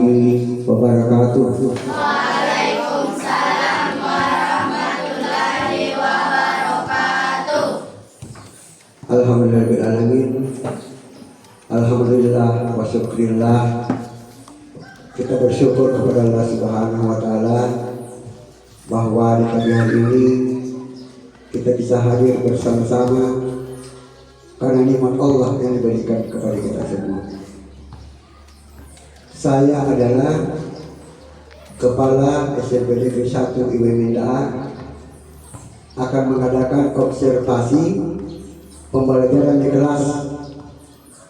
warahmatullahi wabarakatuh. Waalaikumsalam warahmatullahi wabarakatuh. Alhamdulillahirrahmanirrahim. Alhamdulillah wa syukrillah. Kita bersyukur kepada Allah Subhanahu wa Ta'ala bahwa di pagi hari ini kita bisa hadir bersama-sama karena nikmat Allah yang diberikan kepada kita semua. Saya adalah Kepala SMP Negeri 1 IWMINDA akan mengadakan observasi pembelajaran di kelas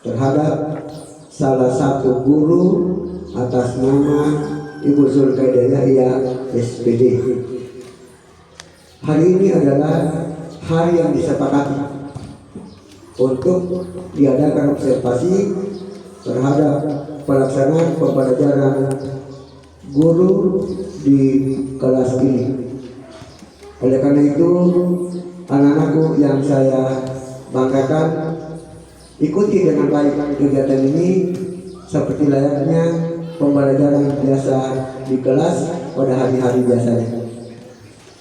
terhadap salah satu guru atas nama Ibu Zulkaidah Yahya SPD. Hari ini adalah hari yang disepakati untuk diadakan observasi terhadap pelaksanaan pembelajaran guru di kelas ini. Oleh karena itu, anak-anakku yang saya banggakan, ikuti dengan baik kegiatan ini seperti layaknya pembelajaran biasa di kelas pada hari-hari biasanya.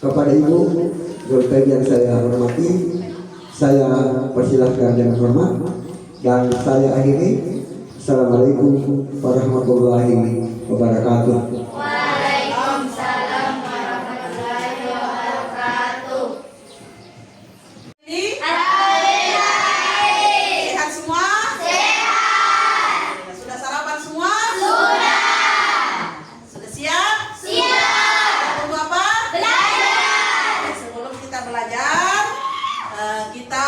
Kepada Ibu Zulkaidah yang saya hormati, saya persilahkan dengan hormat dan saya akhiri. Assalamualaikum warahmatullahi wabarakatuh. Waalaikumsalam warahmatullahi wabarakatuh. Hai. Sehat semua? Sehat. Sudah sarapan semua? Sudah siap? Tunggu apa? Belajar. Sebelum kita belajar, kita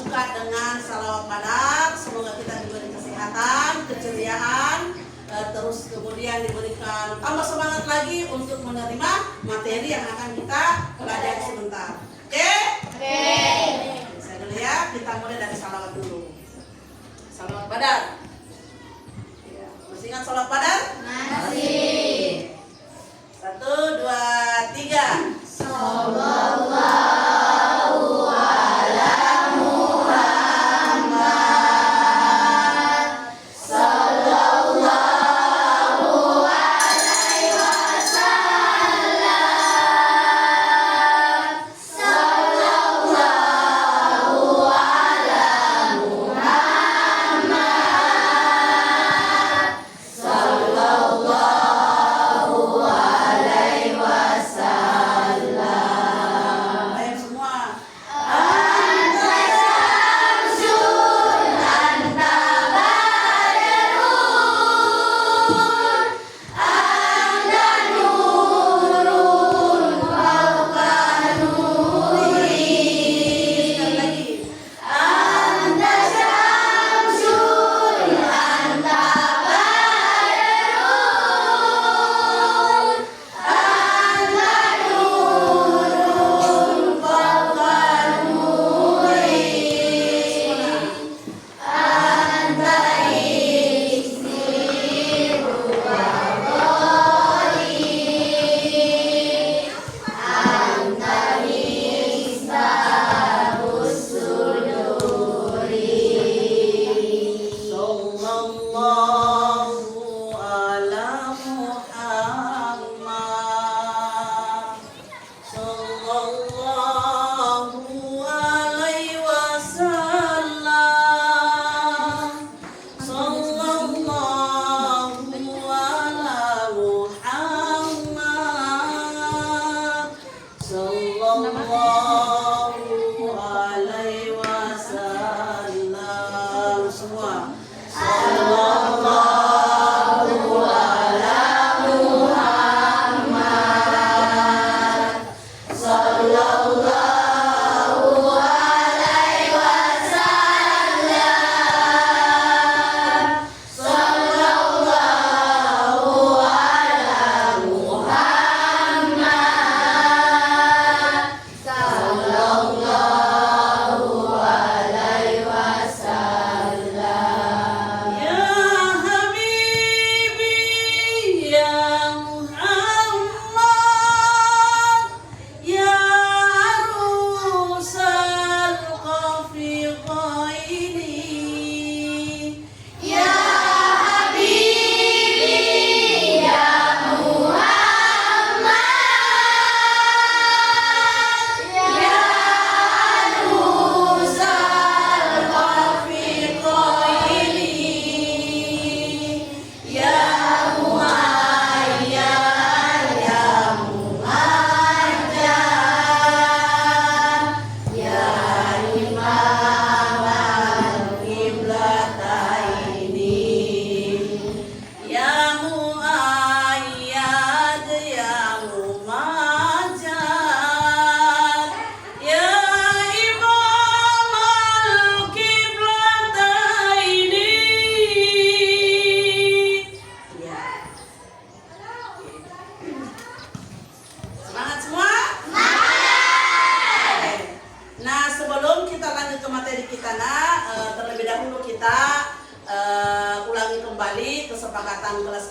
buka dengan salawat padat. Semoga kita diberi kesehatan, keceriaan, terus kemudian diberikan tambah semangat lagi untuk menerima materi yang akan kita pelajari sebentar. Oke? Saya dulu ya, kita mulai dari salawat dulu. Salawat padat. Ya, masih ingat salawat padat? Masih. 1, 2, 3. Sallallahu ala Muhammad. Sallallahu alaihi wasallam. Sallallahu ala Muhammad. Sallallahu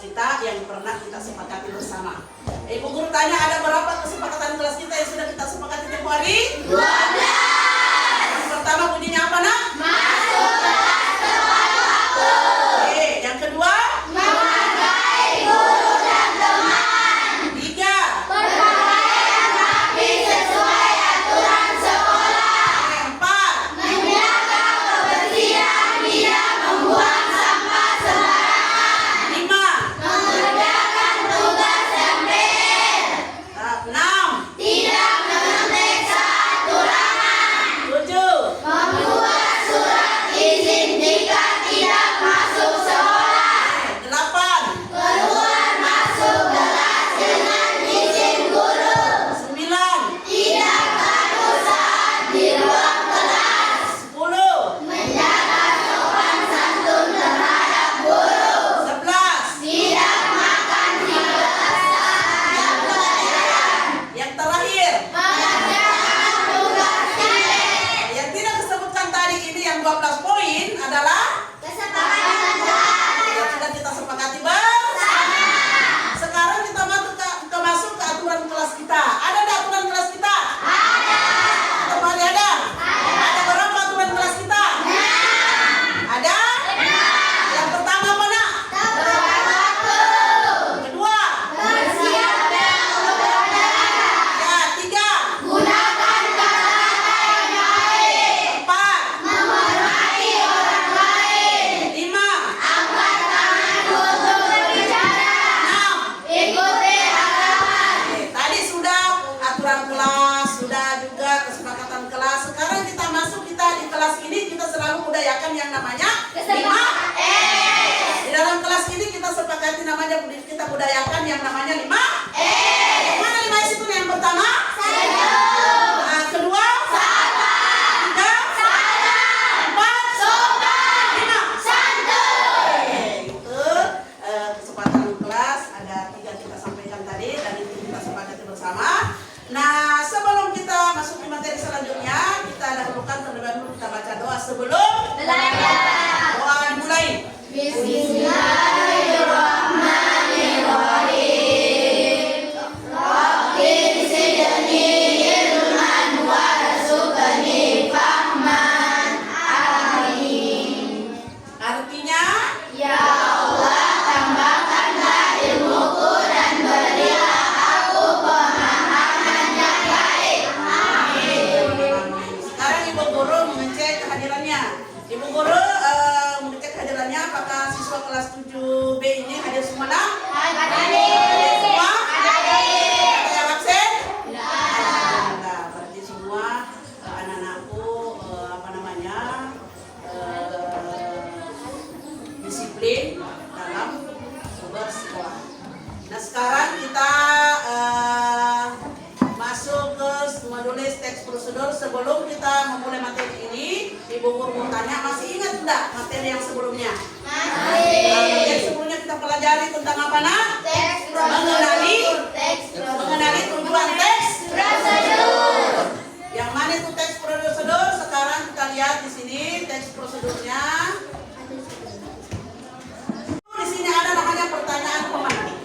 kita yang pernah kita sepakati bersama. Ibu guru tanya, ada berapa kesepakatan kelas kita yang sudah kita sepakati tempoh hari? 12. Yang pertama bunyinya apa nak? Masuk kelas tepat waktu. Oke, yang kedua? Menghargai guru dan teman. 3. Berpakaian rapi sesuai aturan sekolah. 4. Menjaga kebersihan, tidak membuang sampah sembarangan. 5. Mengerjakan tugas dan PR. 6. Tidak menontek saat ulangan. 7. Membuat surat izin jika tidak masuk sekolah. 8. Keluar masuk kelas dengan izin guru. 9. Tidak kaku saat di ruang kelas. 10. Menjaga sopan santun terhadap guru. 11. Tidak makan di kelas saat jam pelajaran. Yang terakhir, Mengerjakan tugas nilai. yang tidak disebutkan tadi ini yang 12 poin adalah Kesepakatan kelas. yang sudah kita sepakati bersama. Sekarang kita masuk ke aturan kelas kita. Ada enggak aturan kelas kita? Ada. Kembali ada? Ada berapa aturan kelas kita? Ada? Yang pertama apa nak? Tepat waktu. Kedua? Bersiap dan berpelajaran. Ya, 3. Gunakan kata-kata yang baik. 4. Menghormati orang lain. 5. Angkat tangan untuk berbicara. 6. Ikuti arahan. Tadi sudah aturan kelas, sudah juga kesepakatan kelas. Sekarang kita masuk, kita di kelas ini kita selalu budayakan yang namanya 5 Di dalam kelas ini kita sepakati namanya, kita budayakan yang namanya 5 Yang mana 5 S itu? Yang pertama? Senyum. Nah, kedua? Sabar. 3? Salam. 4? Sopan. 5? Santuy. Itu kesepakatan kelas, ada 3 kita sampaikan tadi dan itu kita sepakati bersama. Nah, sebelum kita masuk ke materi selanjutnya, kita dahulukan terlebih dahulu kita baca doa sebelum Belajar. doa dimulai. Bismillahirrahmanirrahim. Rabbi zidni ilman warzuqni fahman. Amin. Artinya, Ya Allah, tambahkanlah ilmuku dan berilah aku pemahaman yang baik. Amin. sekarang Ibu Guru mengecek kehadirannya. Ibu Guru mengecek kehadirannya, apakah siswa kelas 7B ini hadir semua nak? Hadir semua? Ada yang absen? Alhamdulillah, berarti semua anak-anakku disiplin dalam bersekolah. Nah, sekarang kita masuk ke menulis teks prosedur. Sebelum kita memulai materi ini, Ibu Guru mau tanya, masih ingat enggak materi yang sebelumnya? Materi sebelumnya kita pelajari tentang apa nak? Mengenali tujuan teks prosedur. Yang mana itu teks prosedur? Sekarang kita lihat di sini teks prosedurnya. Di sini ada namanya pertanyaan pemantik.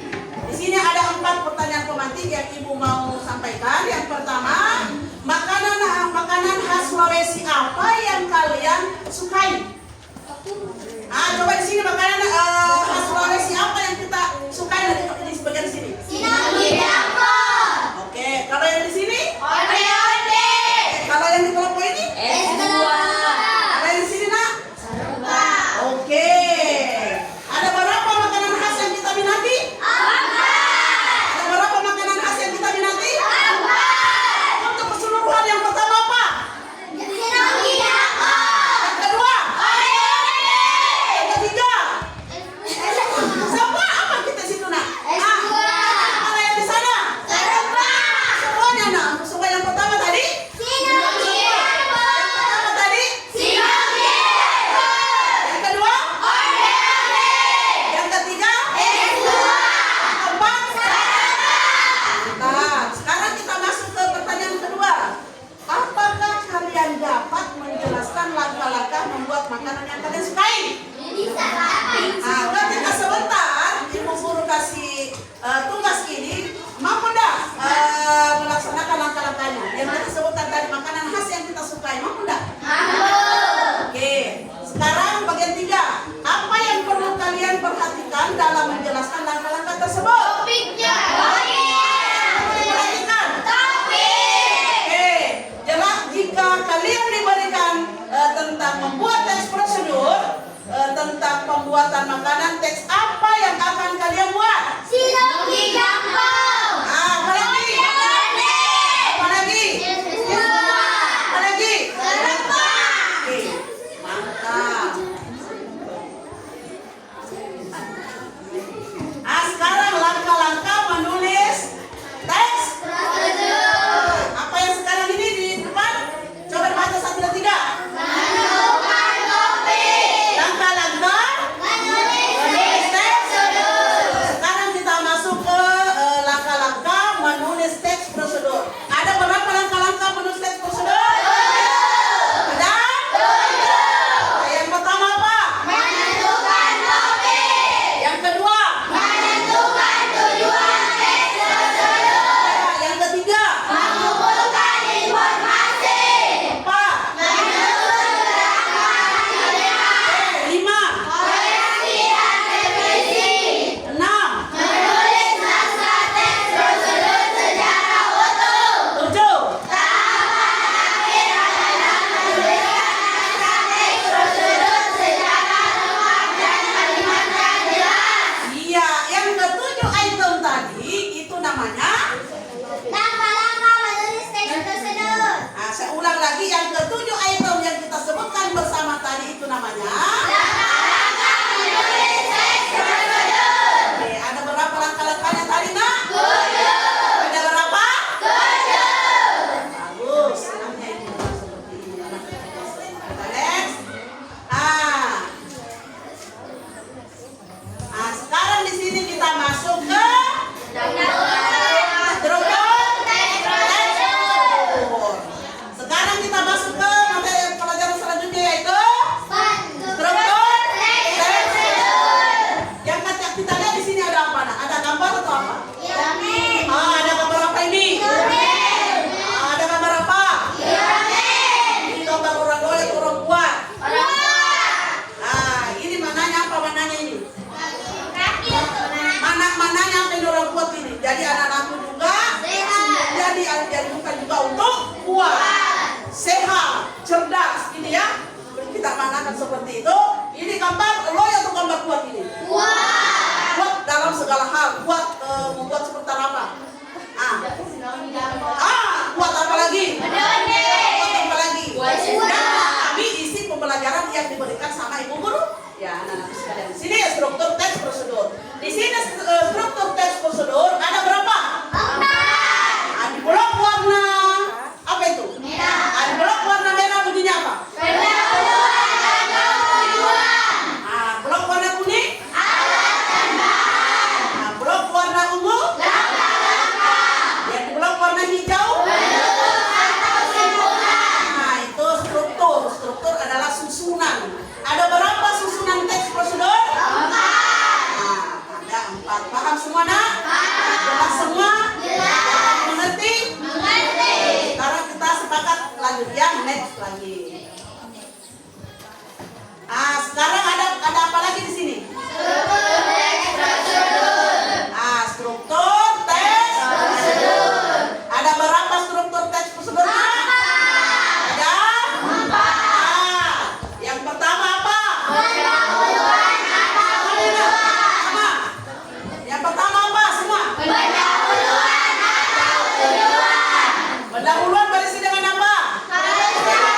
Di sini ada 4 pertanyaan pemantik yang Ibu mau sampaikan. Yang pertama, makanan khas Sulawesi apa yang kalian sukai? Coba di sini makanan khas Sulawesi apa yang kita sukai di bagian sini? Oke, kalau yang di sini? Kalau yang di kelompok ini? Kalau yang di sini nak? Oke. Ada berapa makanan khas yang kita minati? Ada berapa makanan khas yang kita minati? Untuk keseluruhan yang pertama apa? Yang kedua? Yang ketiga? tugas ini mampu dah melaksanakan langkah-langkahnya. Yang tadi sebutkan tadi makanan khas yang kita sukai, mampu dah? Oke, sekarang bagian 3. Apa yang perlu kalian perhatikan dalam menjelaskan langkah-langkah tersebut? Topiknya. Perhatikan. Topik. Oke, jelas jika kalian diberikan tentang membuat teks prosedur, tentang pembuatan makanan, teks apa yang akan kalian buat? Silogi gampang. Apa lagi? Apa lagi? Apa lagi? Oke, mantap. Sekarang langkah-langkah menulis teks. Apa yang sekarang ini di depan? Coba baca 1, 2, 3. Menemukan topik. Langkah-langkah menulis teks. Sekarang kita masuk ke langkah-langkah menulis teks prosedur. Ada berapa langkah-langkah menulis teks prosedur? Ada? Yang pertama apa? Menentukan topik. Yang kedua? Menentukan tujuan teks prosedur. Yang ketiga? Mengumpulkan informasi. Empat? Lima? Koreksi dan revisi. Enam? Menulis naskah teks prosedur secara utuh. Tujuh? Tahapan akhir adalah menuliskan naskah teks prosedur secara lengkap dan kalimatnya jelas. Iya, yang ketujuh item tadi itu namanya. Langkah-langkah menulis teks prosedur. Saya ulang lagi, yang ketujuh item yang kita sebutkan bersama tadi itu namanya. Langkah-langkah menulis teks prosedur. Oke, ada berapa langkah-langkahnya tadi, Nak? 7. Ada berapa? 7. Bagus, senangnya ini orang seperti ini. Kita next. Sekarang di sini kita masuk ke struktur Teks prosedur. Sekarang kita masuk ke materi pelajaran selanjutnya yaitu Struktur teks prosedur. yang kita lihat di sini ada apa, Nak? Ada gambar atau apa? Piramid. Ada gambar apa ini? Piramid. Ada gambar apa? Piramid. Ini gambar orang golek, orang kuat. Orang. Ini mananya apa mananya ini? Kaki untuk naik. Mananya apa ini orang kuat ini? Jadi anak-anakku juga jadi bukan juga untuk kuat, sehat, cerdas, ini ya. Kita manakan seperti itu. Ini gambar lo yang tuh gambar kuat ini. Kuat dalam segala hal. Kuat membuat seperti apa? Kuat apa lagi? Kuat apa lagi? Dan kami isi pembelajaran yang diberikan sama ibu guru. Ya, anak-anak sekalian. Di sini struktur teks prosedur. Di sini struktur teks prosedur ada berapa? Di blok warna apa itu? Merah. Di blok warna merah bunyinya apa? Pendahuluan atau tujuan. Blok warna kuning? Alat dan bahan. Blok warna ungu? Langkah-langkah. Yang di blok warna hijau? Penutup atau simpulan. Itu struktur. Struktur adalah susunan. Ada berapa susunan teks prosedur? 4. Ada 4. Paham semua, Nak? Paham. Jelas semua? Jelas. Mengerti? Mengerti. Sekarang kita sepakat lanjut yang next lagi. Sekarang ada apa lagi di sini? Struktur teks prosedur. Struktur teks prosedur. Ada berapa struktur teks prosedur? Ada 4. Yang pertama apa? Pendahuluan atau tujuan. Sama. Yang pertama apa? Semua. Pendahuluan atau tujuan. Pendahuluan berisi dengan apa? Harus ada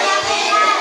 yang tidak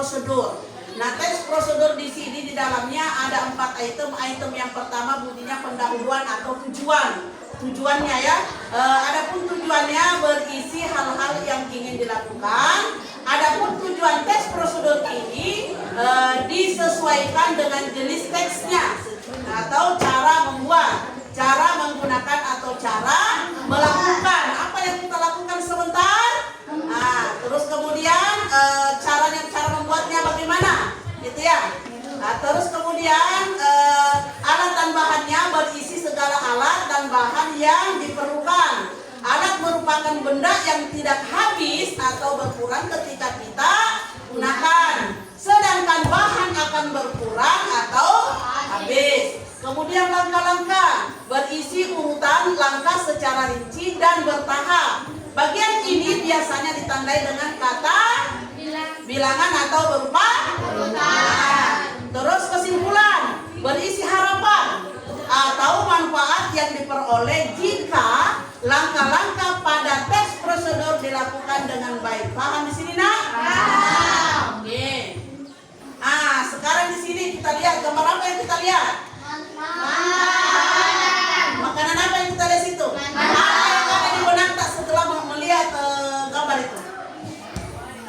prosedur. Nah, teks prosedur di sini di dalamnya ada 4 item. Item yang pertama bunyinya pendahuluan atau tujuan. Tujuannya ya, adapun tujuannya berisi hal-hal yang ingin dilakukan. Adapun tujuan teks prosedur ini disesuaikan dengan jenis teksnya atau cara membuat, cara menggunakan atau cara melakukan. Apa yang kita lakukan sebentar? Nah, terus kemudian cara membuatnya bagaimana? Gitu ya. Nah, terus kemudian alat dan bahannya berisi segala alat dan bahan yang diperlukan. Alat merupakan benda yang tidak habis atau berkurang ketika kita gunakan. Sedangkan bahan akan berkurang atau habis. Kemudian langkah-langkah berisi urutan langkah secara rinci dan bertahap. Bagian ini biasanya ditandai dengan kata bilangan atau berupa urutan. Terus kesimpulan berisi harapan atau manfaat yang diperoleh jika langkah-langkah pada teks prosedur dilakukan dengan baik. Paham di sini, Nak? Paham. Oke. Sekarang di sini kita lihat gambar apa yang kita lihat? Makanan apa yang kita lihat situ? Apa yang ada di benak tak setelah melihat gambar itu?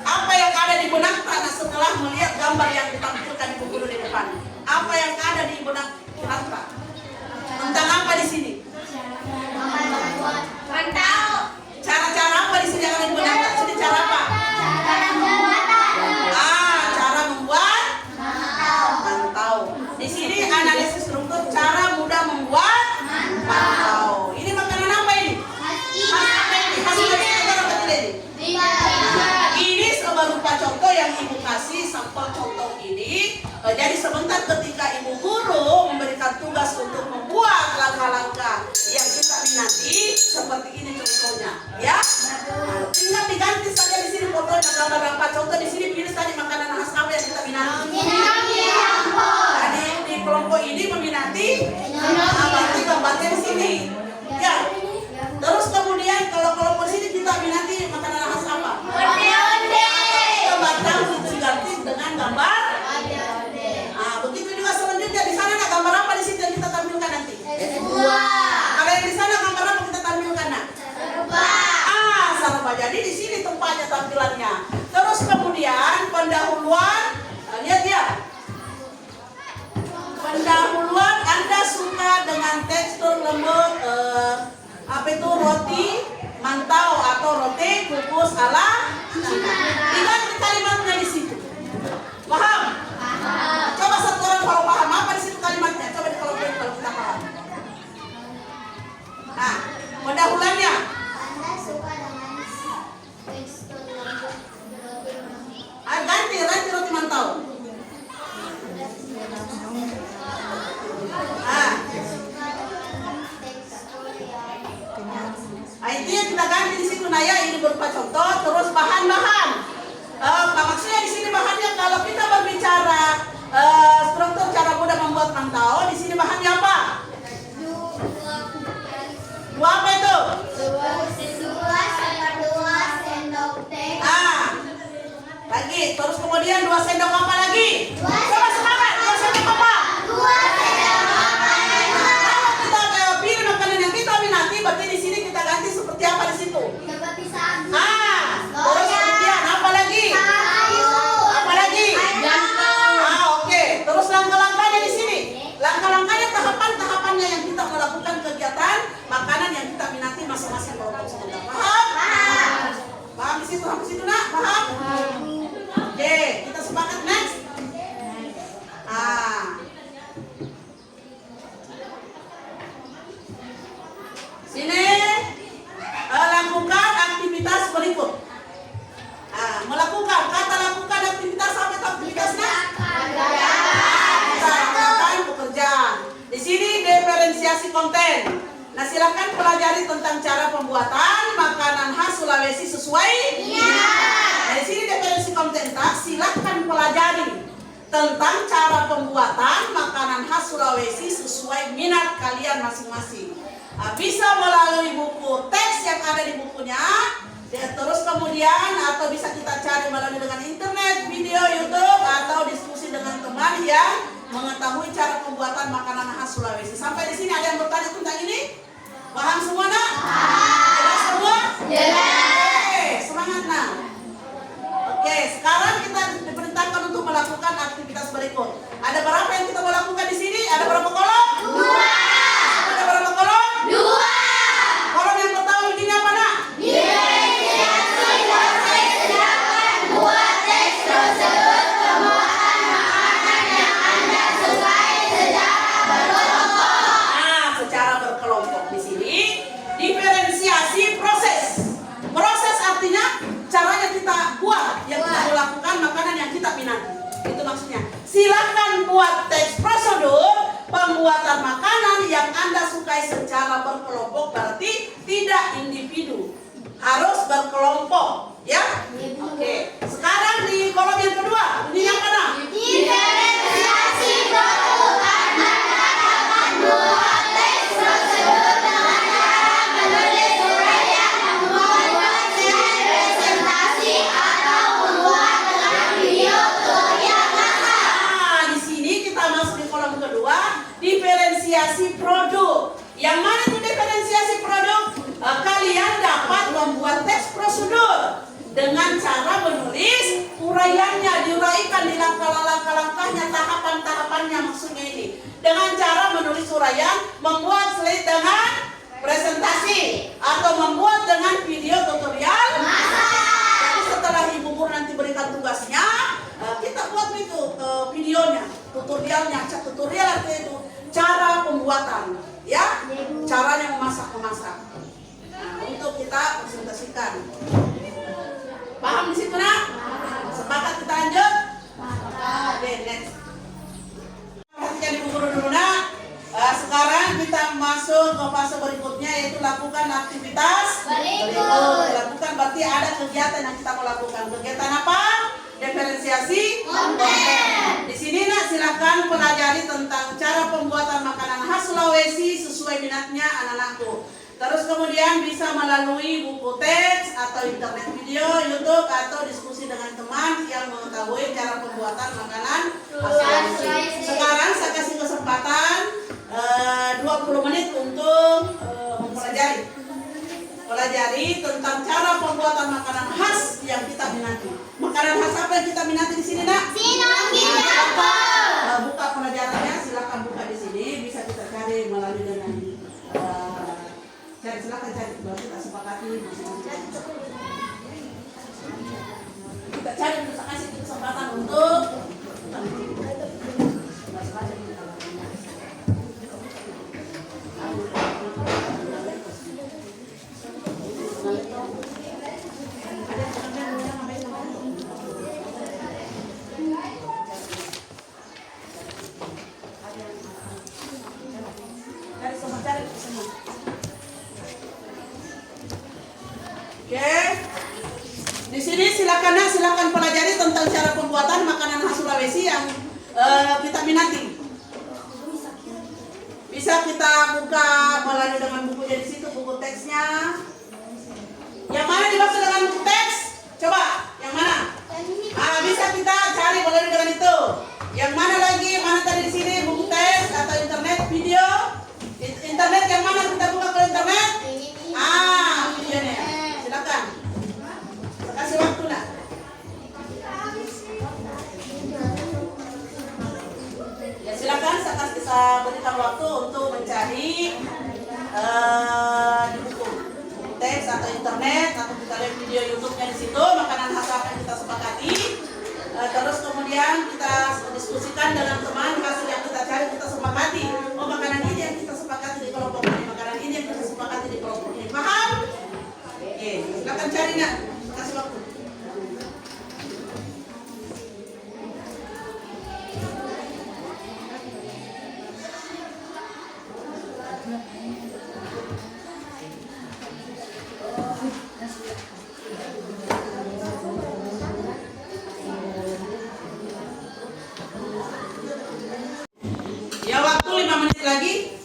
Apa yang ada di benak tak setelah melihat gambar yang ditampilkan di buku di depan? Apa yang ada di benak tak? Tentang apa di sini? Cara-cara apa di sini yang ada di benak tak? Jadi cara apa? Cara membuat mantau. Di sini analisis struktur cara mudah membuat mantau. Ini makanan apa ini? Ini berupa contoh yang ibu kasih sampel contoh ini. Jadi sebentar ketika ibu guru memberikan tugas untuk membuat langkah-langkah yang kita minati, seperti ini contohnya, ya. Tinggal diganti saja di sini fotonya gambar-gambar contoh di sini pilih tadi makanan khas apa yang kita minati. Jadi di kelompok ini meminati berarti gambarnya di sini, ya. Terus kemudian kalau kelompok sini kita minati makanan khas apa? Gambar diganti dengan gambar. Begitu juga selanjutnya di sana gambar apa di situ yang kita tampilkan nanti? Kalau yang di sana gambar apa kita tampilkan, Nak? Sarupa. Jadi di sini tempatnya tampilannya. Terus kemudian pendahuluan, lihat ya. Pendahuluan Anda suka dengan tekstur lembut, apa itu roti mantau atau roti kukus ala Cina. Lihat kalimatnya di situ. Paham? Coba satu orang kalau paham apa di situ kalimatnya. Coba dikelompokkan kalau kita paham. Nah, pendahuluannya. Anda suka dengan tekstur lembut roti mantau. Ganti roti mantau. Itu yang kita ganti di situ, Naya. Ini berupa contoh. Terus bahan-bahan. Maksudnya di sini bahannya kalau kita berbicara struktur cara mudah membuat mantau, di sini bahannya apa? Dua apa itu? Dua sendok teh. Lagi. Terus kemudian 2 sendok apa lagi? Coba semangat. 2 sendok apa? 2 sendok makanan. Kalau kita pilih makanan yang kita minati, berarti di sini kita ganti seperti apa di situ? Seperti sagu. Terus kemudian apa lagi? Apa lagi? Oke. Terus langkah-langkahnya di sini. Langkah-langkahnya tahapan-tahapannya yang kita melakukan kegiatan makanan yang kita minati masing-masing kelompok sebentar. Paham? Paham di situ? Sampai situ, Nak? Paham? Oke, kita sepakat next. Sini lakukan aktivitas berikut. Melakukan, kata lakukan aktivitas apa itu aktivitasnya? Kita lakukan pekerjaan. Di sini diferensiasi konten. Nah, silakan pelajari tentang cara pembuatan makanan khas Sulawesi sesuai. Nah, di sini diferensiasi konten. Silakan pelajari tentang cara pembuatan makanan khas Sulawesi sesuai minat kalian masing-masing. Bisa melalui buku teks yang ada di bukunya, terus kemudian atau bisa kita cari melalui dengan internet, video, YouTube. yang mengetahui cara pembuatan makanan khas Sulawesi. Sampai di sini ada yang bertanya tentang ini? Paham semua nak? Jelas semua? Oke, semangat nak. Oke, sekarang kita diperintahkan untuk melakukan aktivitas berikut. Ada berapa yang kita mau lakukan di sini? Ada berapa kolom? 2. Ada berapa kolom? 2. Kolom yang pertama begini apa nak? Diferensiasi proses sedangkan buat teks prosedur pembuatan makanan yang Anda sukai secara berkelompok. Nah, secara berkelompok di sini diferensiasi proses. Proses artinya caranya kita buat, yang kita mau lakukan makanan yang kita minati. Itu maksudnya. Silakan buat teks prosedur pembuatan makanan yang Anda sukai secara berkelompok, berarti tidak individu, harus berkelompok, ya. Oke. Sekarang di kolom yang kedua, ini yang mana? Diferensiasi produk Anda akan buat teks prosedur dengan cara menulis uraian, membuat slide presentasi, atau membuat dengan video tutorial masak. Nah, di sini kita masuk di kolom kedua, diferensiasi produk. Yang mana itu diferensiasi produk? Kalian dapat membuat teks prosedur dengan cara menulis uraiannya, diuraikan di langkah-langkahnya, tahapan-tahapannya, maksudnya ini. Dengan cara menulis uraian, membuat slide dengan presentasi, atau membuat dengan video tutorial. Jadi setelah Ibu Guru nanti berikan tugasnya, kita buat itu videonya, tutorialnya. Tutorial artinya itu cara pembuatan, ya, caranya memasak. Nah, untuk kita presentasikan. Paham di situ nak? Sepakat kita lanjut? Oke, next. Perhatikan Ibu Guru dulu nak. Sekarang kita masuk ke fase berikutnya, yaitu lakukan aktivitas berikut. Lakukan berarti ada kegiatan yang kita mau lakukan. Kegiatan apa? Diferensiasi konten. Di sini nak silakan pelajari tentang cara pembuatan makanan khas Sulawesi sesuai minatnya anak-anakku. Terus kemudian bisa melalui buku teks atau internet video, YouTube, atau diskusi dengan teman yang mengetahui cara pembuatan makanan khas Sulawesi. Sekarang saya kasih kesempatan 20 menit untuk mempelajari tentang cara pembuatan makanan khas yang kita minati. Makanan khas apa yang kita minati di sini nak? Sinonggi Dapur. Buka pelajarannya, silakan buka di sini. Bisa kita cari melalui dengan silakan cari. Baru kita sepakati masing-masing. Kita cari, kita kasih kesempatan untuk cari semua. Oke. Di sini silakan pelajari tentang cara pembuatan makanan khas Sulawesi yang kita minati. Bisa kita buka melalui dengan bukunya di situ, buku teksnya. Yang mana dimaksud dengan buku teks? Coba, yang mana? Bisa kita cari melalui dengan itu. Yang mana lagi? Mana tadi di sini buku teks atau internet video? Internet yang mana kita buka ke internet? Videonya. Silakan. Kasih waktu nak. Ya silakan, saya berikan waktu untuk mencari di buku teks atau internet, atau kita lihat video YouTube-nya di situ makanan khas apa yang kita sepakati. Terus kemudian kita diskusikan dengan teman hasil yang kita cari, kita sepakati. Oh, makanan ini yang kita sepakati di kelompok ini, makanan ini yang kita sepakati di kelompok ini. Paham? Oke, silakan cari nak. Kasih waktu. Ya, waktu 5 menit lagi.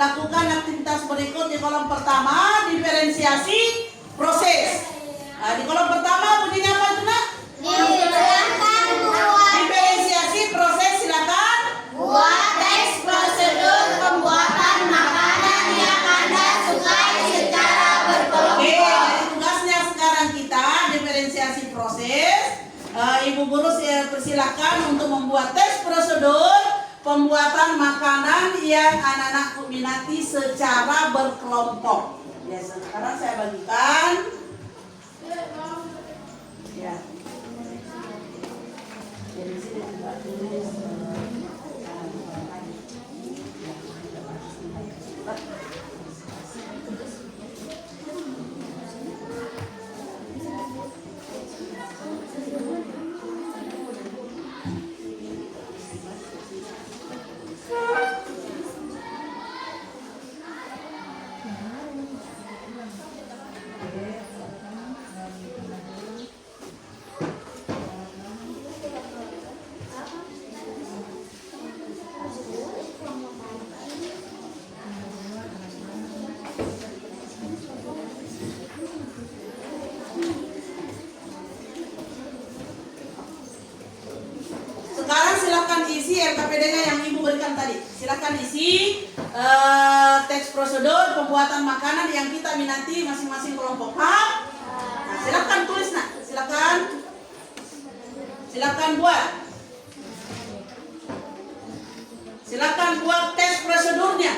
lakukan aktivitas berikut di kolom pertama, diferensiasi proses. Nah, di kolom pertama bunyinya apa itu nak? Silakan buat Diferensiasi proses, silakan. buat teks prosedur pembuatan makanan yang Anda sukai secara Oke, berkelompok. jadi tugasnya sekarang kita diferensiasi proses. Ibu guru persilakan untuk membuat teks prosedur pembuatan makanan yang anak-anak minati secara berkelompok. Ya, sekarang saya bagikan. Ya. Jadi sini juga tulis. Sekarang silakan isi LKPD-nya yang ibu berikan tadi. Silakan isi teks prosedur pembuatan makanan yang kita minati masing-masing kelompok. Paham? Nah, silakan tulis nak. Silakan buat. Silakan buat teks prosedurnya.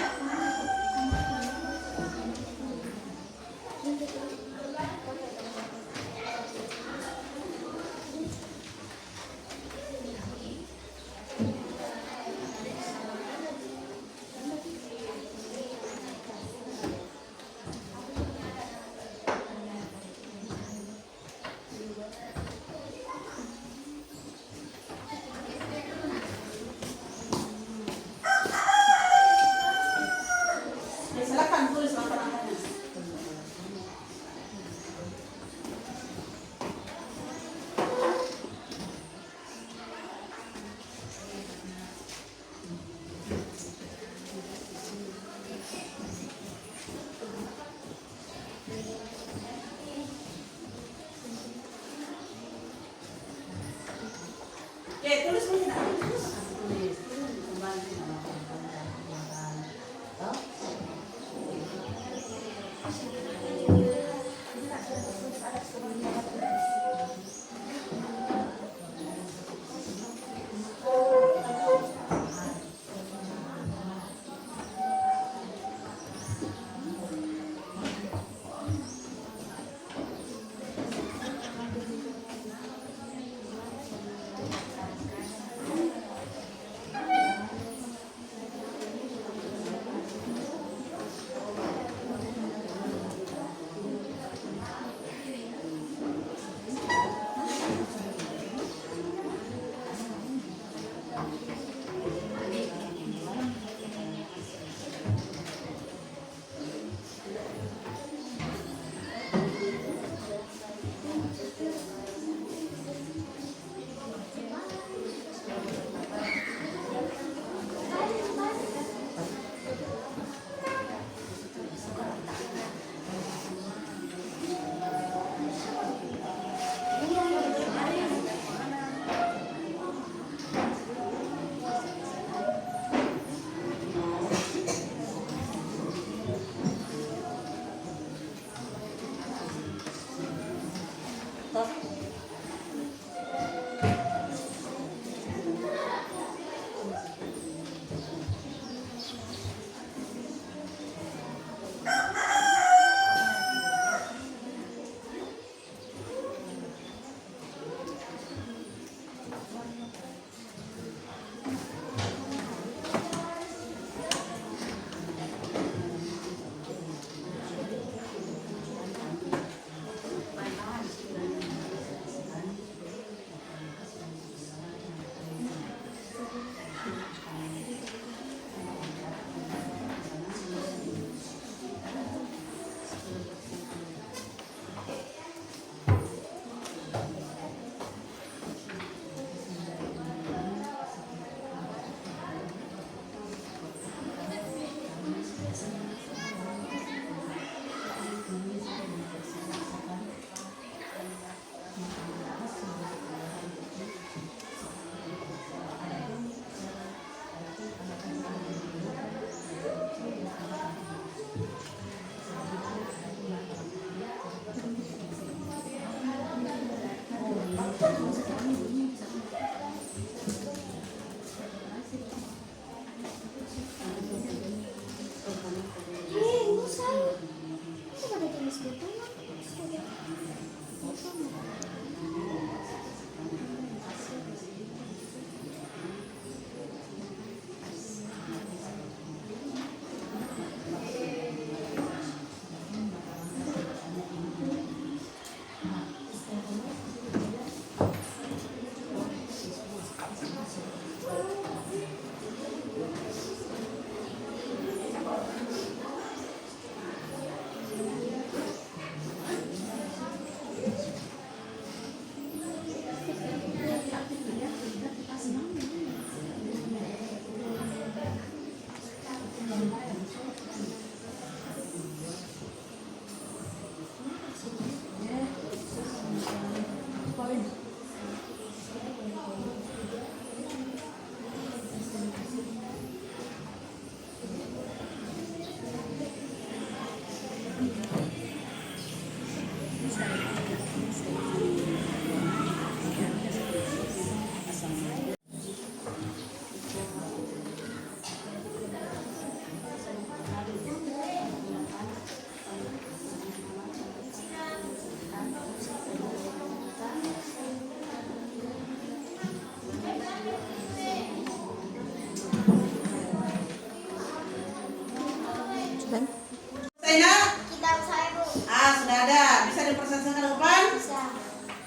Saya Kitab saya, Bu. sudah ada. Bisa dipresentasikan ke depan? Bisa.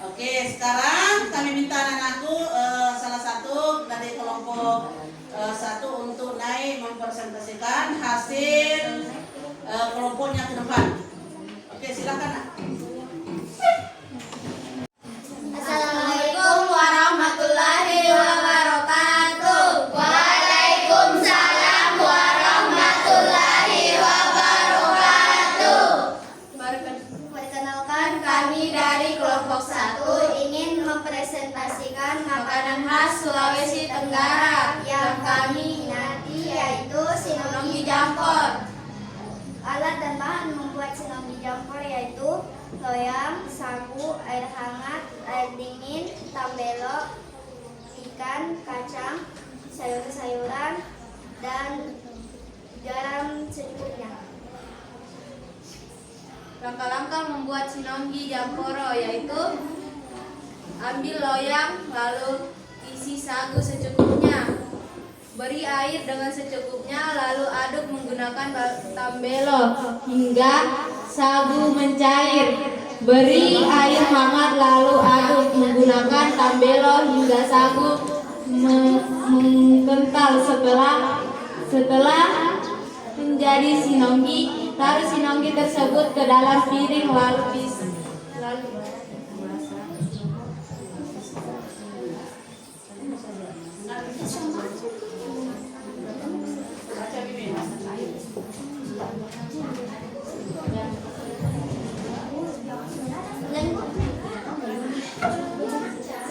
Oke, sekarang kami minta anak-anakku salah satu dari kelompok 1 untuk naik mempresentasikan hasil kelompoknya ke depan. Oke, silakan. Nak. Assalamualaikum warahmatullahi wabarakatuh. Waalaikumsalam warahmatullahi wabarakatuh. Perkenalkan, kami dari kelompok 1 ingin mempresentasikan makanan khas Sulawesi Tenggara yang kami minati, yaitu sinonggi jampor. Alat dan bahan membuat sinonggi jampor yaitu loyang, sagu, air hangat, air dingin, tambelo, ikan, kacang, sayur-sayuran, dan garam secukupnya. Langkah-langkah membuat sinonggi jamporo yaitu ambil loyang lalu isi sagu secukupnya, beri air dengan secukupnya lalu aduk menggunakan tambelo hingga sagu mencair, beri air hangat lalu aduk menggunakan tambelo hingga sagu mengkental. Setelah menjadi sinonggi, taruh sinonggi tersebut ke dalam piring lalu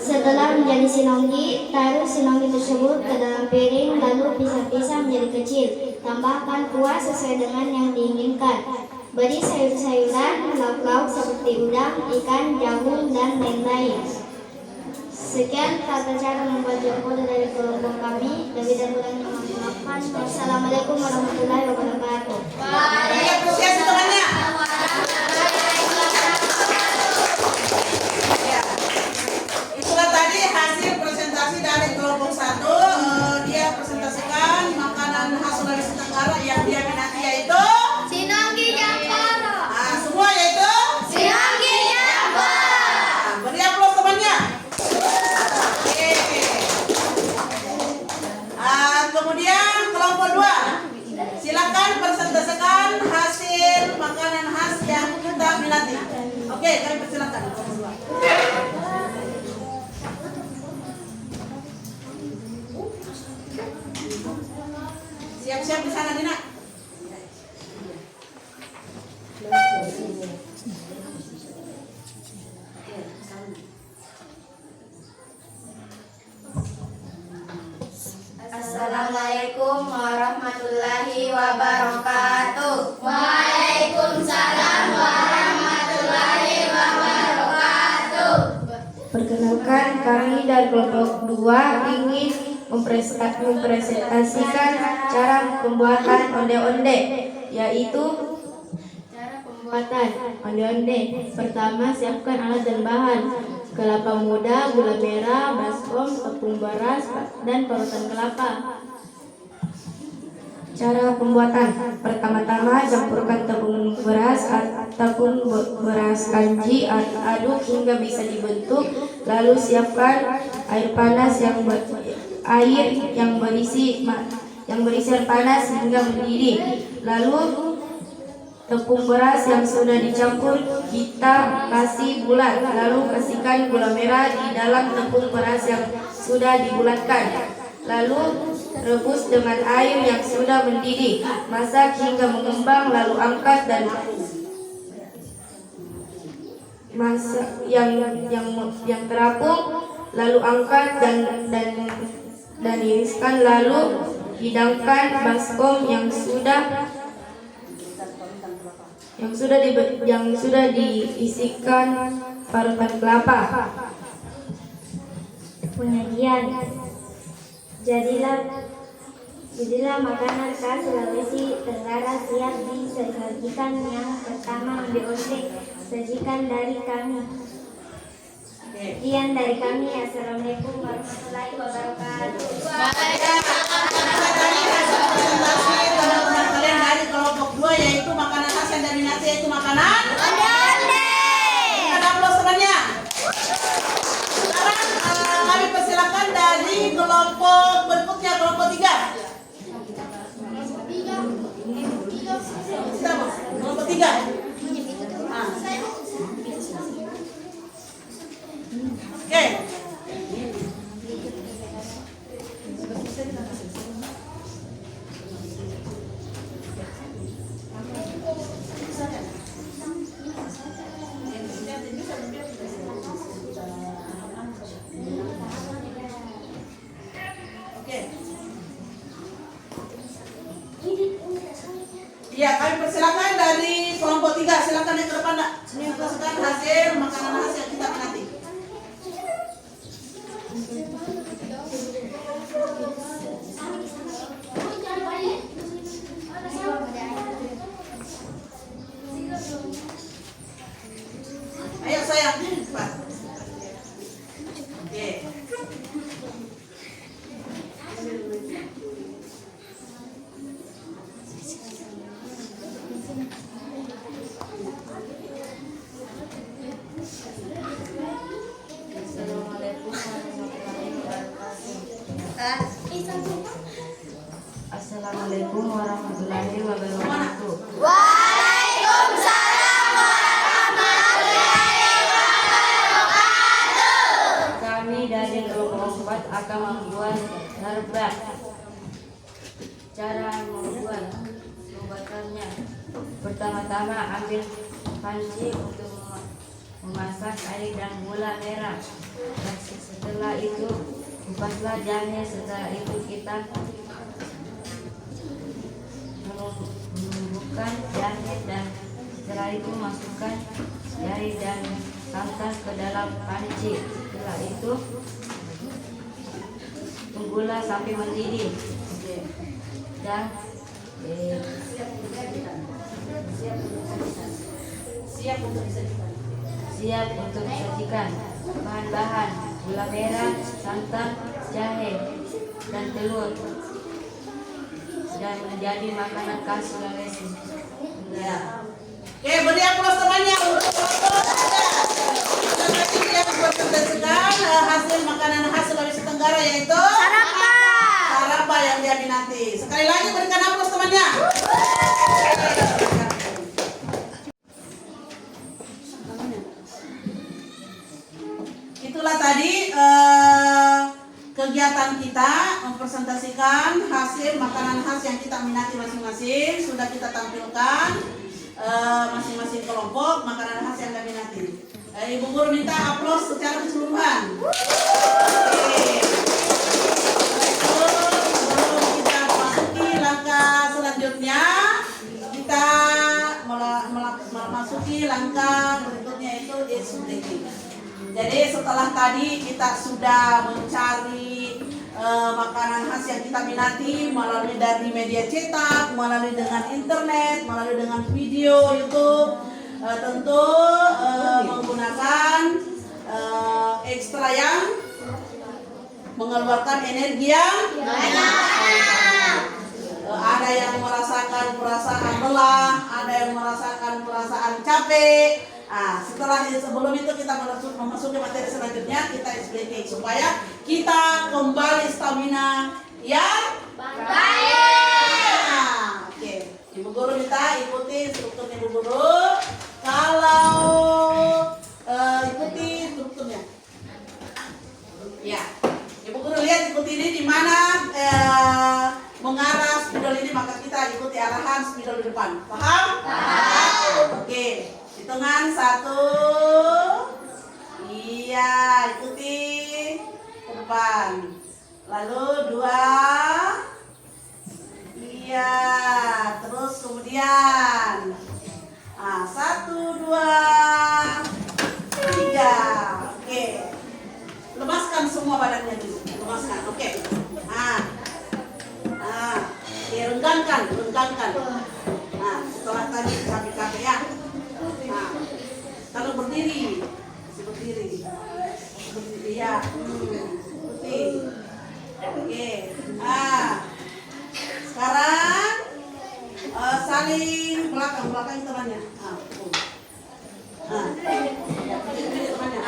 Setelah menjadi sinonggi, taruh sinonggi tersebut ke dalam piring lalu pisah-pisah menjadi kecil. Tambahkan kuah sesuai dengan yang diinginkan. Beri sayur-sayuran, lauk-lauk seperti udang, ikan, jagung, dan lain-lain. Sekian tata cara membuat jampor dari kelompok kami. Lebih dan kurangnya mohon maafkan. Wassalamualaikum warahmatullahi wabarakatuh. Apresiasi tangannya. Ya. Itulah tadi hasil presentasi dari kelompok 1. Dia presentasikan makanan khas Sulawesi Tenggara yang dia minati yaitu Sinonggi jampor. semua yaitu Sinonggi jampor. beri aplaus temannya. Oke. Kemudian kelompok 2, silakan presentasikan hasil makanan khas yang kita minati. Oke, kami persilakan kelompok 2. Siap-siap di sana, Dina. Assalamualaikum warahmatullahi wabarakatuh. Waalaikumsalam warahmatullahi wabarakatuh. Perkenalkan, kami dari kelompok 2 ingin mempresentasikan cara pembuatan onde-onde, yaitu cara pembuatan onde-onde. Pertama, siapkan alat dan bahan: kelapa muda, gula merah, baskom, tepung beras, dan parutan kelapa. Cara pembuatan: pertama-tama campurkan tepung beras kanji, aduk hingga bisa dibentuk, lalu siapkan air panas yang berisi air panas hingga mendidih. Lalu tepung beras yang sudah dicampur kita kasih bulat, lalu kasihkan gula merah di dalam tepung beras yang sudah dibulatkan. Lalu rebus dengan air yang sudah mendidih, masak hingga mengembang, lalu angkat dan masak yang terapung, lalu angkat dan iriskan, lalu hidangkan baskom yang sudah diisikan parutan kelapa. Penyajian. Jadilah makanan khas Sulawesi Tenggara siap disajikan. Yang pertama, onde-onde. Sajikan dari kami. Sekian dari kami. Assalamualaikum warahmatullahi wabarakatuh. Kalian dari kelompok kelompok 2 yaitu makanan khas yang diminati yaitu makanan onde-onde. Ada aplaus temannya. Sekarang kami persilakan dari kelompok berikutnya, kelompok 3. Siapa? Kelompok 3. Oke. Ya, kami persilakan dari kelompok 3. Silakan yang ke depan, Nak. Menyampaikan hasil makanan khas yang kita minati. Ayo sayang, cepat. Oke. Assalamualaikum warahmatullahi wabarakatuh. Waalaikumsalam warahmatullahi wabarakatuh. Kami dari kelompok 4 akan membuat herbak. Cara membuatannya, pertama-tama ambil panci untuk memasak air dan gula merah. Dan setelah itu kupaslah jahe. Setelah itu kita menumbuhkan jahe dan setelah itu masukkan jahe dan santan ke dalam panci. Setelah itu tunggulah sampai mendidih dan siap untuk disajikan. Bahan-bahan gula merah, santan, jahe, dan telur, dan menjadi makanan khas Sulawesi. Ya. Oke, beri aplaus temannya untuk kelompok 3. Nanti dia mempresentasikan hasil makanan khas Sulawesi Tenggara yaitu sarapa yang dia minati. Sekali lagi berikan aplaus temannya. Itulah tadi kegiatan kita mempresentasikan hasil makanan khas yang kita minati masing-masing. Sudah kita tampilkan masing-masing kelompok makanan khas yang kita minati. Ibu guru minta aplaus secara keseluruhan. Oke. Sebelum kita masuki langkah selanjutnya, kita memasuki langkah berikutnya yaitu executing. Jadi setelah tadi kita sudah mencari makanan khas yang kita minati melalui dari media cetak, melalui dengan internet, melalui dengan video YouTube, tentu menggunakan ekstra yang mengeluarkan energi yang ada yang merasakan perasaan lelah, ada yang merasakan perasaan capek. Setelah sebelum itu kita memasuki materi selanjutnya, kita explaining supaya kita kembali stamina yang baik. Oke, Ibu Guru minta ikuti strukturnya Ibu Guru. Kalau ikuti strukturnya, ya, Ibu Guru lihat ikuti ini di mana mengarah spidol ini, maka kita ikuti arahan spidol di depan. Paham? Paham. Oke. Hitungan 1. Iya, ikuti ke depan. Lalu 2. Iya, terus kemudian 1, 2, 3. Oke. Lepaskan semua badannya dulu. Lepaskan. Oke. Oke, renggangkan. Setelah tadi capek-capek ya. Kalau berdiri, ya, putih. Oke. Sekarang saling belakang temannya. Ini temannya.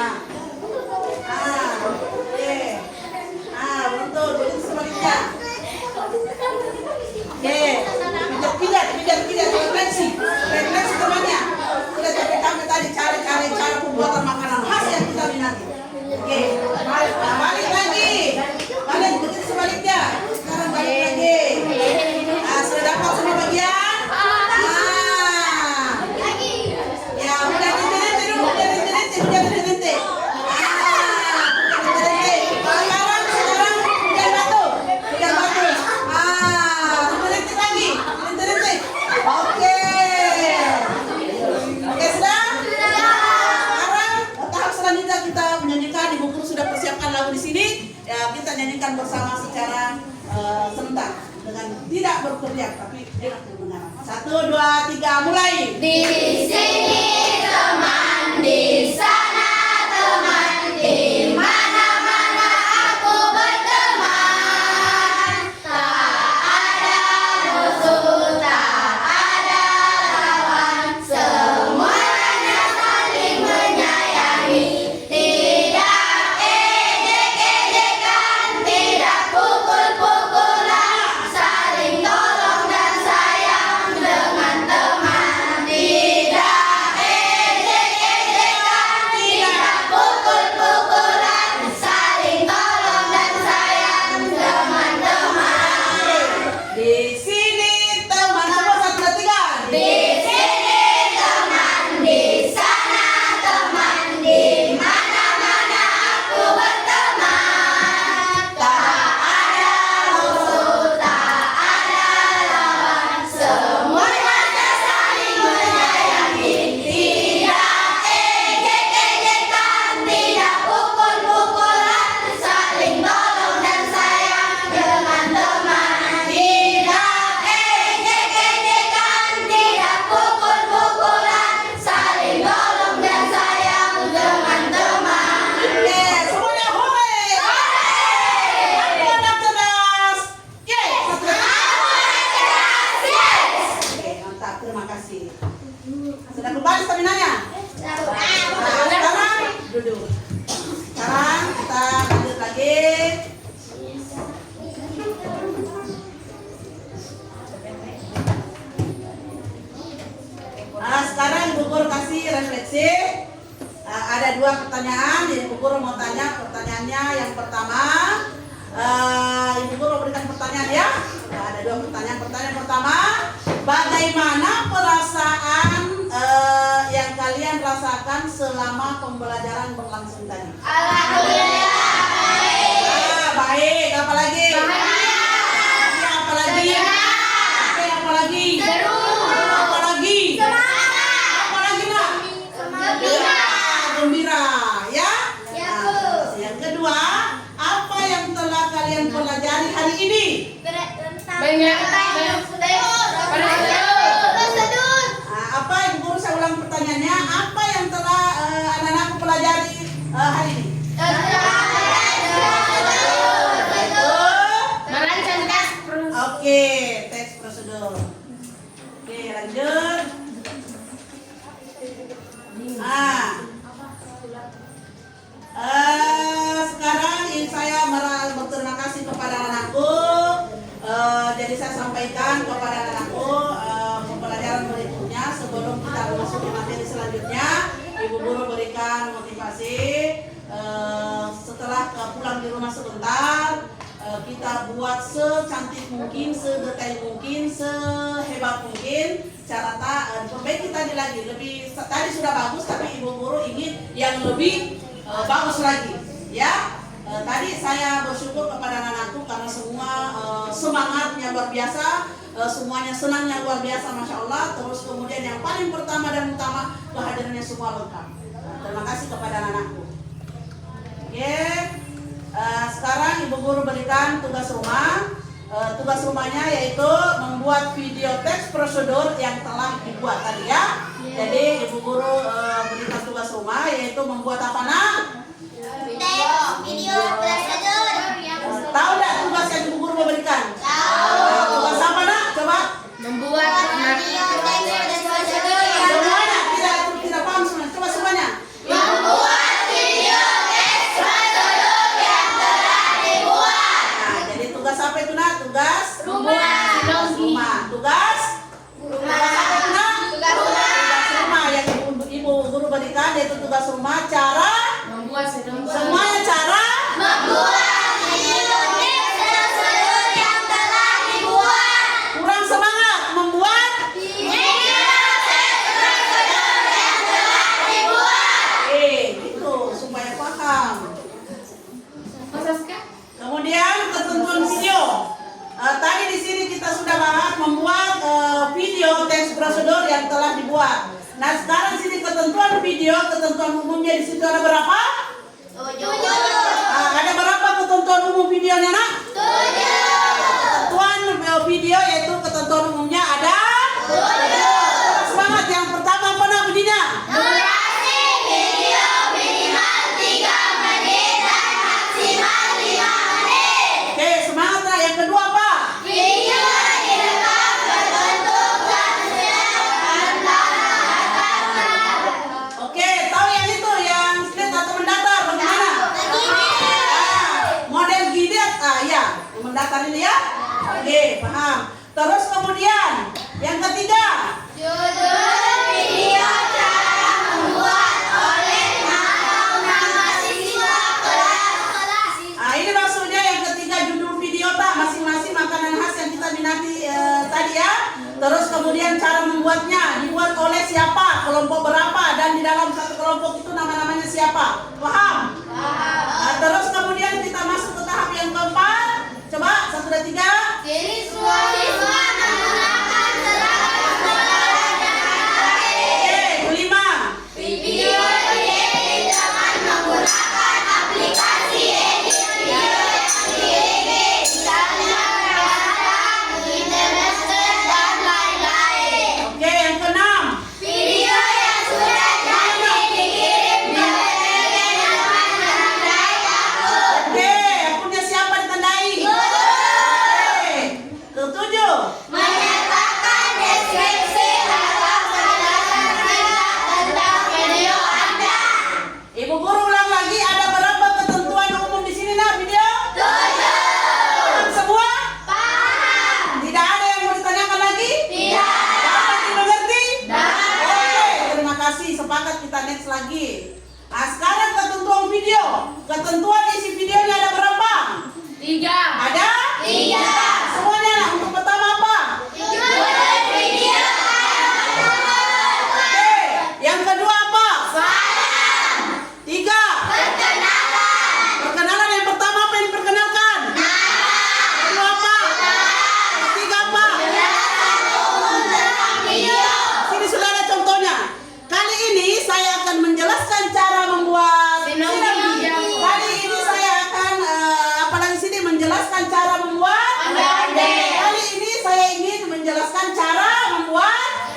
Oke. Betul, begitu sebaliknya. Oke, pijat, refleksi temannya. Sudah capek tadi cari cara pembuatan makanan khas yang kita minati. Oke, balik lagi, begitu sebaliknya. Sekarang balik lagi. Sudah dapat semua bagian? Ya, udah diteliti dulu, udah diteliti. Sekarang pegang batu. Diteliti lagi. Oke, sudah? Sekarang tahap selanjutnya kita menyanyikan. Ibu guru sudah persiapkan lagu di sini. Ya, kita nyanyikan bersama secara serentak dengan tidak berteriak tapi dengan kebenaran. 1, 2, 3, mulai. Di sini teman, di sana teman, di mana-mana aku berteman. Tak ada musuh, tak ada lawan, semuanya saling menyayangi. Tidak ejek-ejekan, tidak pukul-pukulan, saling tolong dan sayang dengan teman. Tidak ejek-ejekan, tidak pukul-pukulan, saling tolong dan sayang dengan teman. Di sini teman, semua 1, 2, 3. Di sini teman, di sana teman, di mana-mana aku berteman. Tak ada musuh, tak ada lawan, semuanya saling menyayangi. Tidak ejek-ejekan, tidak pukul-pukulan, saling tolong dan sayang dengan teman. Tidak ejek-ejekan, tidak pukul-pukulan, saling tolong dan sayang dengan teman. Oke, semuanya hore. Aku anak cerdas. Yes. Oke, mantap. Terima kasih. Sudah kembali staminanya? Sekarang duduk. Sekarang kita lanjut lagi. Sekarang Ibu Guru kasih refleksi. Ada 2 pertanyaan. Jadi Ibu Guru mau tanya pertanyaannya. Yang pertama, Ibu Guru berikan pertanyaan ya. Ada 2 pertanyaan. Pertanyaan pertama, bagaimana perasaan yang kalian rasakan selama pembelajaran berlangsung tadi? Alhamdulillah. Baik. Apa lagi? Apa lagi? Apa lagi? Seru. Apa lagi? Semangat. Apa lagi nak? Gembira, ya? Ya, Nah, Bu. yang kedua, apa yang telah kalian pelajari hari ini? Banyak. Prosedur. Apa Ibu Guru saya ulang pertanyaannya? Apa yang telah anak-anakku pelajari hari ini? Merancang tes. Oke, teks prosedur. Oke, lanjut. Sekarang saya berterima kasih kepada anakku. Jadi saya sampaikan kepada anakku pembelajaran berikutnya sebelum kita masuk ke materi selanjutnya. Ibu Guru berikan motivasi. Setelah pulang di rumah sebentar, kita buat secantik mungkin, sedetail mungkin, sehebat mungkin. Cara perbaiki tadi lagi, lebih tadi sudah bagus, tapi Ibu Guru ingin yang lebih bagus lagi, ya. Tadi saya bersyukur kepada anak-anakku karena semua semangatnya luar biasa, semuanya senangnya luar biasa, masya Allah. Terus kemudian yang paling pertama dan utama, kehadirannya semua lengkap. Terima kasih kepada anak-anakku. Oke, sekarang Ibu Guru berikan tugas rumah. Tugas rumahnya yaitu membuat video teks prosedur yang telah dibuat tadi ya. Jadi Ibu Guru berikan tugas rumah yaitu membuat apa nak? Video prosedur. Tahu nggak tugas yang Ibu Guru mau berikan? Tahu. Tugas apa nak? Coba. Membuat Video teks prosedur. buat. Nah sekarang sini ketentuan video, ketentuan umumnya di situ ada berapa? 7. Ada berapa ketentuan umum videonya nak? 7. Ketentuan video yaitu ketentuan umumnya ada 7. Semangat, yang pertama apa nak bunyinya? Durasi video minimal 3 menit dan maksimal 5 menit. Oke, semangat nak. Yang kedua apa? Video direkam berbentuk Oke, tahu yang itu yang split atau mendatar bagaimana? Model gidet, ya, yang mendatar ini ya. Oke, paham. Terus kemudian yang ketiga, judul video cara membuat oleh nama siswa kelas. ini maksudnya yang ketiga judul video tak masing-masing makanan khas yang kita minati tadi ya. Terus kemudian cara membuatnya, dibuat oleh siapa, kelompok berapa, dan di dalam satu kelompok itu nama-namanya siapa. Paham? Terus kemudian kita masuk ke tahap yang keempat. Coba 1, 2, 3. Siswa menggunakan seragam sekolah dengan baik. Oke, kelima. Video diedit dengan menggunakan aplikasi edit video yang diedit, misalnya Camtasia, Kinemaster, dan lain-lain. Oke, yang keenam. Video yang sudah jadi dikirim ke manajemen dengan menandai akun. Oke, akunnya siapa ditandai? Oke, ketujuh. Menyertakan deskripsi atau penjelasan singkat tentang video Anda. Ibu guru ulang lagi, ada berapa ketentuan umum di sini nak video? 7. Paham semua? Paham? Tidak ada yang mau ditanyakan lagi? Tidak. Dapat dimengerti? Dapat. Oke, terima kasih. Sepakat, kita next lagi. Nah, sekarang ketentuan video. Ketentuan isi videonya ada berapa? 3. Ada? 3. Semuanya lah. Untuk pertama apa? Judul video Oke. Yang kedua apa? salam. 3. Perkenalan. Perkenalan yang pertama apa yang diperkenalkan? Kedua apa? Ketiga apa? Penjelasan umum tentang video. Sini sudah ada contohnya. Kali ini saya akan menjelaskan cara membuat Sinopsis. Kali ini saya akan apalagi sini menjelaskan cara membuat Ondel-ondel. Kali ini saya ingin menjelaskan cara membuat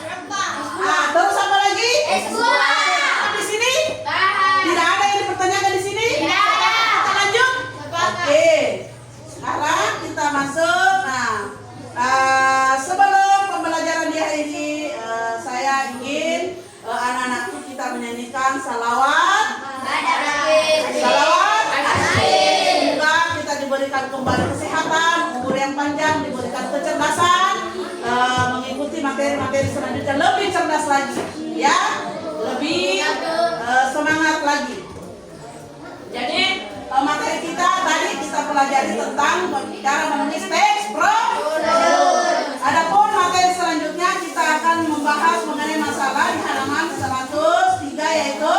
terus apa lagi? Eksplorasi. Di sini Paham. tidak ada yang dipertanyakan di sini. Tidak ada. Kita lanjut. Sepakat. Oke. Sekarang kita masuk. Sebelum pembelajaran di hari ini, saya ingin anak-anakku kita menyanyikan salawat. Salawat. Semoga kita diberikan kembali kesehatan, umur yang panjang, diberikan kecerdasan, mengikuti materi-materi selanjutnya lebih cerdas lagi, ya, lebih semangat lagi. Jadi materi kita tadi kita pelajari tentang cara menulis teks prosedur. Adapun materi selanjutnya kita akan membahas mengenai masalah di halaman 103 yaitu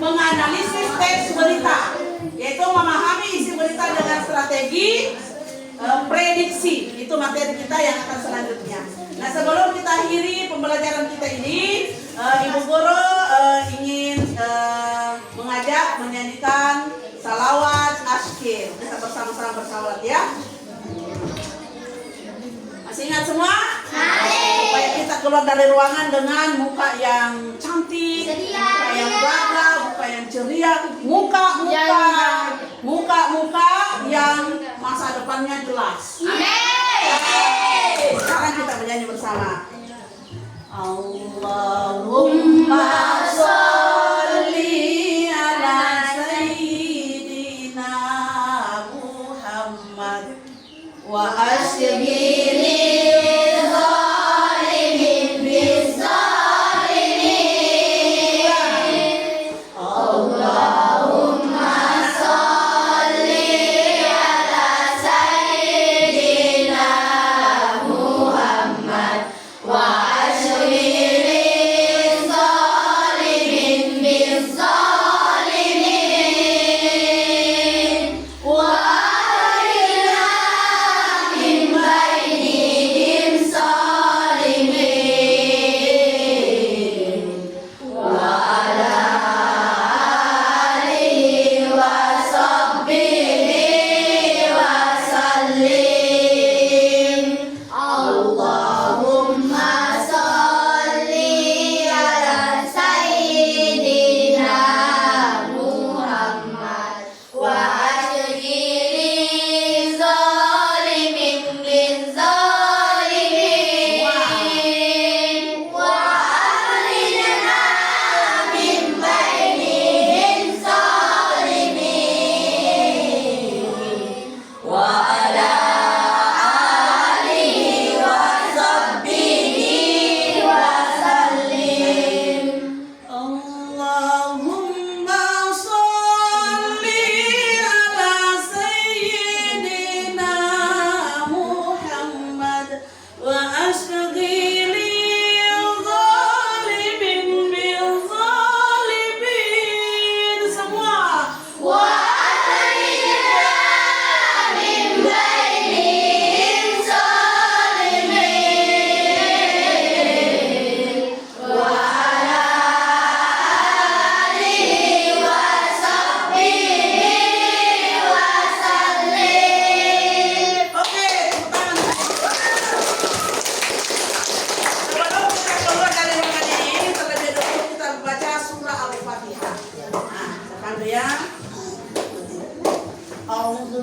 menganalisis teks berita, yaitu memahami isi berita dengan strategi prediksi. Itu materi kita yang akan selanjutnya. Nah, sebelum kita akhiri pembelajaran kita ini, Ibu Guru ingin mengajak menyanyikan salawat asyir. Kita bersama-sama bersalawat ya. Masih ingat semua? Supaya kita keluar dari ruangan dengan muka yang cantik, muka yang bangga, muka yang ceria, muka-muka yang masa depannya jelas. Sekarang kita menyanyi bersama. Allahumma sholli ala sayyidina Muhammad wa ashbiri zalimin bizzalimin. Allahumma sholli ala sayyidina Muhammad wa ashbiri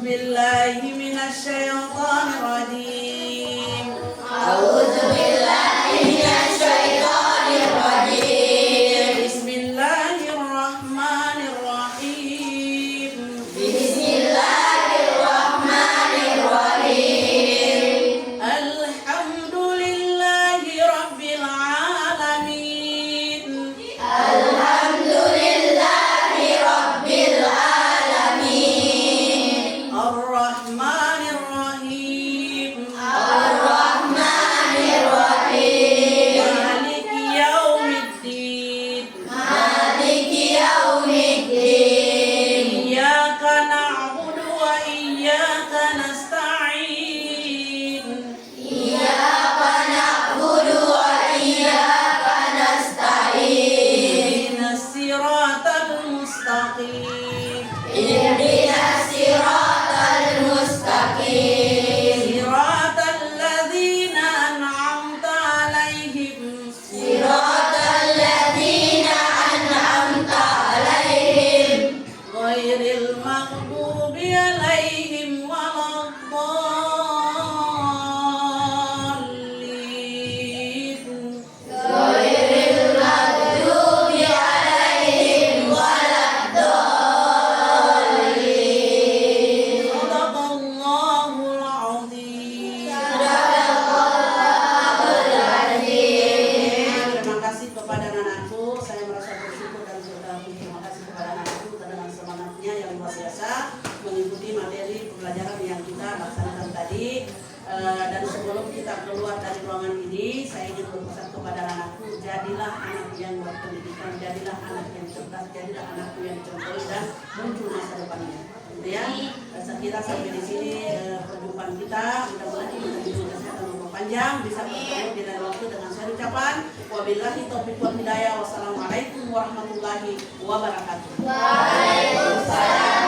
بالله من الشيطان الرجيم. بسم الله الرحمن الرحيم. الحمد لله رب العالمين. الرحمن الرحيم. مالك يوم الدين. إياك نعبد وإياك نستعين. اهدنا الصراط المستقيم. صراط الذين أنعمت عليهم غير المغضوب عليهم ولا الضالين. صدق الله العظيم. Terima kasih kepada anakku, saya merasa bersyukur dan terima kasih kepada anakku dengan semangatnya yang luar biasa mengikuti materi pembelajaran yang kita laksanakan tadi. Dan sebelum kita keluar dari ruangan ini, saya ingin berpesan kepada anakku, jadilah anak yang berpendidikan, jadilah anak yang cerdas, jadilah anakku yang contoh dan muncul masa depannya. Gitu ya. Saya kira sampai di sini perjumpaan kita, mudah-mudahan kita diberi kesehatan umur panjang, bisa bertemu di lain waktu dengan saya ucapan wabillahi taufiq wal hidayah. Wassalamualaikum warahmatullahi wabarakatuh. Waalaikumsalam.